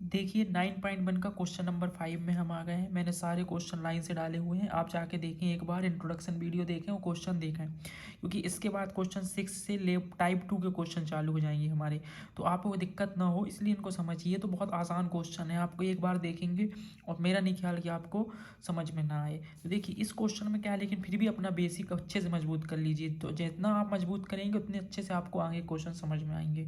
देखिए 9.1 का question number 5 में हम आ गए हैं। मैंने सारे क्वेश्चन लाइन से डाले हुए हैं, आप जाके देखें, एक बार इंट्रोडक्शन वीडियो देखें और क्वेश्चन देखें, क्योंकि इसके बाद क्वेश्चन 6 से ले टाइप 2 के क्वेश्चन चालू हो जाएंगे हमारे। तो आपको दिक्कत ना हो इसलिए इनको समझिए। तो बहुत आसान क्वेश्चन है, आपको एक बार देखेंगे और मेरा नहीं ख्याल कि आपको समझ में ना आए। तो देखिए इस क्वेश्चन में क्या है, लेकिन फिर भी अपना बेसिक अच्छे से मजबूत कर लीजिए। तो जितना आप मजबूत करेंगे उतने अच्छे से आपको आगे क्वेश्चन समझ में आएंगे।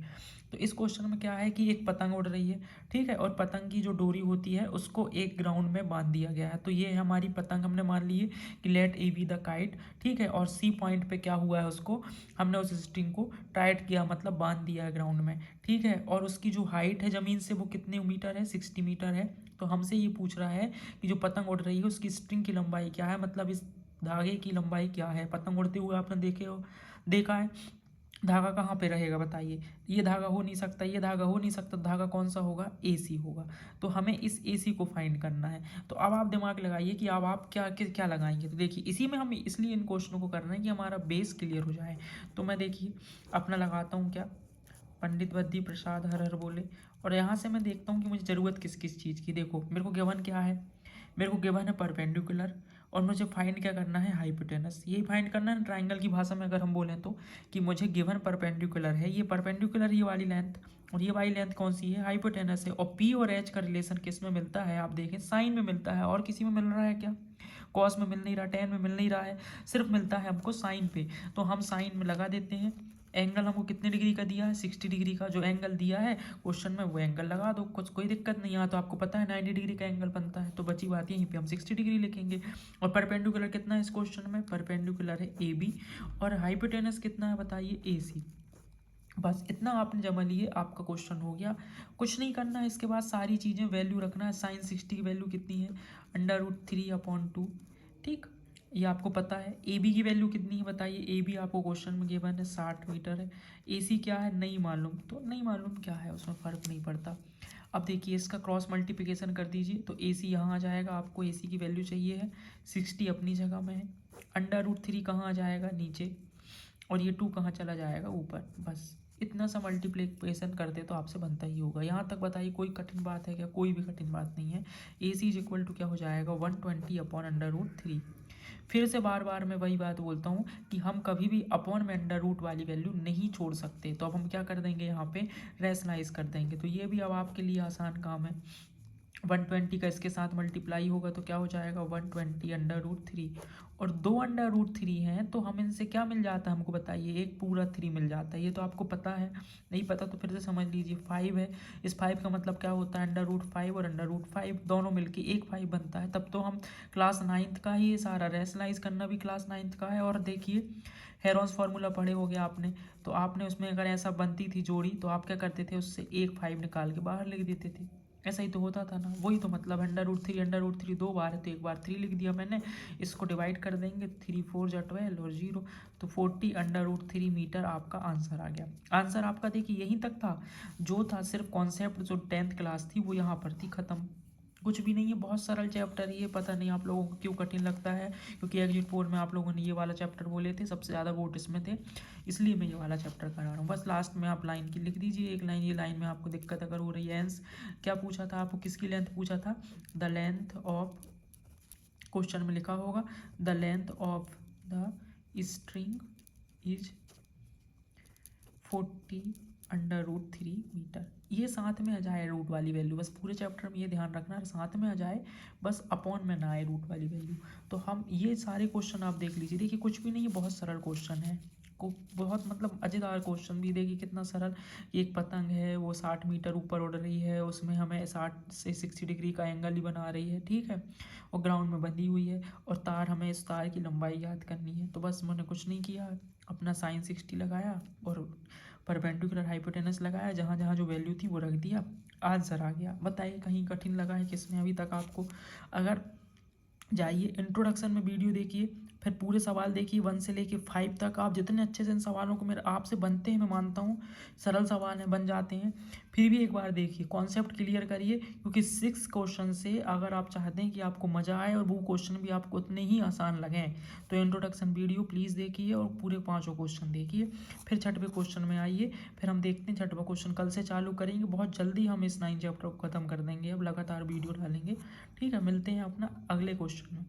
तो इस क्वेश्चन में क्या है कि एक पतंग उड़ रही है, ठीक है, और पतंग की जो डोरी होती है उसको एक ग्राउंड में बांध दिया गया है। तो ये है हमारी पतंग, हमने मान ली है कि let A be the kite, ठीक है। और सी पॉइंट पे क्या हुआ है, उसको हमने उस स्ट्रिंग को टाइट किया, मतलब बांध दिया है ग्राउंड में, ठीक है। और उसकी जो हाइट है ज़मीन से वो कितने मीटर है, 60 मीटर है। तो हमसे ये पूछ रहा है कि जो पतंग उड़ रही है उसकी स्ट्रिंग की लंबाई क्या है, मतलब इस धागे की लंबाई क्या है। पतंग उड़ते हुए आपने देखा है, धागा कहाँ पे रहेगा बताइए। ये धागा हो नहीं सकता, ये धागा हो नहीं सकता, धागा कौन सा होगा, ए सी होगा। तो हमें इस ए सी को फाइंड करना है। तो अब आप दिमाग लगाइए कि अब आप क्या लगाएंगे। तो देखिए इसी में हम इसलिए इन क्वेश्चनों को करना है कि हमारा बेस क्लियर हो जाए। तो मैं देखिए अपना लगाता हूँ क्या, पंडित बद्री प्रसाद हर हर बोले, और यहाँ से मैं देखता हूँ कि मुझे ज़रूरत किस किस चीज़ की। देखो मेरे को गिवन क्या है, मेरे को गिवन है परपेंडिकुलर, और मुझे फाइंड क्या करना है, हाइपोटेनस। यही फाइंड करना है ट्राइंगल की भाषा में अगर हम बोलें तो, कि मुझे गिवन परपेंडिकुलर है, ये परपेंडिकुलर ये वाली लेंथ, और ये वाली लेंथ कौन सी है, हाइपोटेनस है। और पी और एच का रिलेशन किस में मिलता है, आप देखें साइन में मिलता है, और किसी में मिल रहा है क्या, कॉस में मिल नहीं रहा, टेन में मिल नहीं रहा है, सिर्फ मिलता है हमको साइन पे। तो हम साइन में लगा देते हैं। एंगल हमको कितने डिग्री का दिया है, 60 डिग्री का जो एंगल दिया है क्वेश्चन में, वो एंगल लगा दो, कुछ कोई दिक्कत नहीं। यहाँ तो आपको पता है 90 डिग्री का एंगल बनता है, तो बची बात यहीं पे हम 60 डिग्री लिखेंगे। और परपेंडिकुलर कितना है इस क्वेश्चन में, परपेंडिकुलर है ए बी, और हाइपोटेनस कितना है बताइए, ए सी। बस इतना आपने जमा लिए, आपका क्वेश्चन हो गया। कुछ नहीं करना है इसके बाद, सारी चीज़ें वैल्यू रखना है। साइन 60 की वैल्यू कितनी है, √3/2, ठीक। ये आपको पता है। ए बी की वैल्यू कितनी है बताइए, ए बी आपको क्वेश्चन में गिवन है 60 मीटर है। ए सी क्या है नहीं मालूम, तो नहीं मालूम क्या है उसमें फ़र्क नहीं पड़ता। अब देखिए इसका क्रॉस मल्टीप्लिकेशन कर दीजिए, तो ए सी यहाँ आ जाएगा, आपको ए सी की वैल्यू चाहिए है 60 अपनी जगह में है। √3 कहाँ आ जाएगा, नीचे, और ये 2 कहाँ चला जाएगा, ऊपर। बस इतना सा मल्टीप्लिकेशन करते तो आपसे बनता ही होगा। यहाँ तक बताइए कोई कठिन बात है क्या, कोई भी कठिन बात नहीं है। ए सी इज इक्वल टू क्या हो जाएगा, 120/√3। फिर से बार बार मैं वही बात बोलता हूँ कि हम कभी भी अपॉन में अंडर रूट वाली वैल्यू नहीं छोड़ सकते। तो अब हम क्या कर देंगे, यहाँ पे रेशनलाइज कर देंगे। तो ये भी अब आपके लिए आसान काम है। 120 का इसके साथ मल्टीप्लाई होगा तो क्या हो जाएगा, 120/√3। और 2/√3 हैं, तो हम इनसे क्या मिल जाता है हमको बताइए, एक पूरा 3 मिल जाता है। ये तो आपको पता है, नहीं पता तो फिर से समझ लीजिए। 5 है, इस 5 का मतलब क्या होता है, √5 और √5 दोनों मिलके एक 5 बनता है। तब तो हम क्लास 9th का ही ये सारा रेशनलाइज करना भी क्लास 9th का है। और देखिए हेरोन्स फार्मूला पढ़े हो गया आपने, तो आपने उसमें अगर ऐसा बनती थी जोड़ी तो आप क्या करते थे, उससे एक 5 निकाल के बाहर लिख देते थे। ऐसा ही तो होता था ना, वही तो मतलब अंडर रूट थ्री 2 बार है तो एक बार 3 लिख दिया मैंने। इसको डिवाइड कर देंगे, 3 4 जा 12 और 0, तो 40/√3 मीटर आपका आंसर आ गया। आंसर आपका देखिए यहीं तक था, जो था सिर्फ कॉन्सेप्ट जो 10th क्लास थी वो यहाँ पर थी, खत्म। कुछ भी नहीं है, बहुत सरल चैप्टर है ये। पता नहीं आप लोगों को क्यों कठिन लगता है, क्योंकि एग्जिट पोल में आप लोगों ने ये वाला चैप्टर बोले थे, सबसे ज़्यादा वोट इसमें थे, इसलिए मैं ये वाला चैप्टर करा रहा हूँ। बस लास्ट में आप लाइन की लिख दीजिए, एक लाइन, ये लाइन में आपको दिक्कत अगर हो रही है। एंस क्या पूछा था आपको, किसकी लेंथ पूछा था, द लेंथ ऑफ, क्वेश्चन में लिखा होगा the length of the string is 40/√3 metre. ये साथ में आ जाए रूट वाली वैल्यू, बस पूरे चैप्टर में ये ध्यान रखना, साथ में आ जाए, बस अपॉन में ना आए रूट वाली वैल्यू। तो हम ये सारे क्वेश्चन आप देख लीजिए, देखिए कुछ भी नहीं है, बहुत सरल क्वेश्चन है। को बहुत मतलब मज़ेदार क्वेश्चन भी, देखिए कितना सरल। एक पतंग है, वो 60 मीटर ऊपर उड़ रही है, उसमें हमें 60 से 60 डिग्री का एंगल ही बना रही है, ठीक है, और ग्राउंड में बंधी हुई है, और तार, हमें इस तार की लंबाई याद करनी है। तो बस मैंने कुछ नहीं किया, अपना साइन 60 लगाया और परपेंडिकुलर हाइपोटेनस लगाया, जहाँ जहाँ जो वैल्यू थी वो रख दिया, आंसर आ गया। बताइए कहीं कठिन लगा है किसमें अभी तक आपको। अगर जाइए इंट्रोडक्शन में वीडियो देखिए, फिर पूरे सवाल देखिए 1 से लेके 5 तक। आप जितने अच्छे से इन सवालों को मेरे आपसे बनते हैं, मैं मानता हूँ सरल सवाल हैं, बन जाते हैं, फिर भी एक बार देखिए, कॉन्सेप्ट क्लियर करिए, क्योंकि 6 क्वेश्चन से अगर आप चाहते हैं कि आपको मज़ा आए और वो क्वेश्चन भी आपको उतने ही आसान लगें, तो इंट्रोडक्शन वीडियो प्लीज़ देखिए और पूरे 5 क्वेश्चन देखिए। फिर छठवें क्वेश्चन में आइए, फिर हम देखते हैं छठवां क्वेश्चन कल से चालू करेंगे। बहुत जल्दी हम इस 9 चैप्टर को ख़त्म कर देंगे, अब लगातार वीडियो डालेंगे। ठीक है, मिलते हैं अपना अगले क्वेश्चन में।